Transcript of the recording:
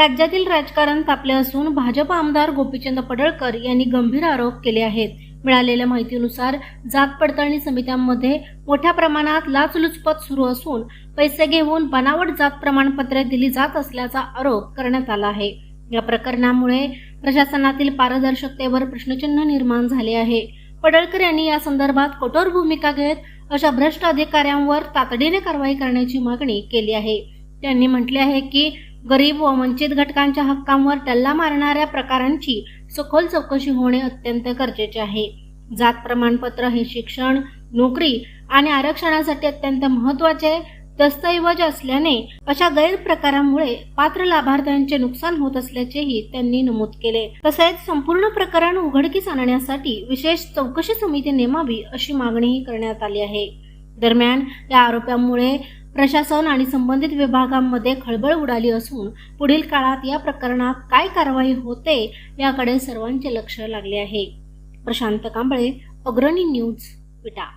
राज्यातील राजकारण तापले असून भाजप आमदार गोपीचंद पडळकर यांनी गंभीर आरोप केले आहेत। मिळालेल्या माहितीनुसार जात पडताळणी समित्यांमध्ये मोठ्या प्रमाणात लाचलुचपत सुरू असून पैसे घेऊन बनावट जात प्रमाणपत्रे दिली जात असल्याचा आरोप करण्यात आला आहे। या प्रकरणामुळे प्रशासनातील पारदर्शकतेवर प्रश्नचिन्ह निर्माण झाले आहे। पडळकर यांनी या संदर्भात कठोर भूमिका घेत अशा भ्रष्ट अधिकाऱ्यांवर तातडीने कारवाई करण्याची मागणी केली आहे। त्यांनी म्हटले आहे की गरीब व वंचित घटकांच्या हक्कांवर टल्ला मारणाऱ्या प्रकारांची सखोल चौकशी होणे अत्यंत गरजेचे आहे। जात प्रमाणपत्र हे शिक्षण, नोकरी आणि आरक्षणासाठी अत्यंत महत्त्वाचे दस्तऐवज असल्याने अशा गैरप्रकारांमुळे पात्र लाभार्थ्यांचे नुकसान होत असल्याचेही त्यांनी नमूद केले। तसेच संपूर्ण प्रकरण उघडकीस आणण्यासाठी विशेष चौकशी समिती नेमावी अशी मागणीही करण्यात आली आहे। दरम्यान या आरोपांमुळे प्रशासन आणि संबंधित विभागांमध्ये खळबळ उडाली असून पुढील काळात या प्रकरणात काय कारवाई होते याकडे सर्वांचे लक्ष लागले आहे। प्रशांत कांबळे, अग्रणी न्यूज, विटा।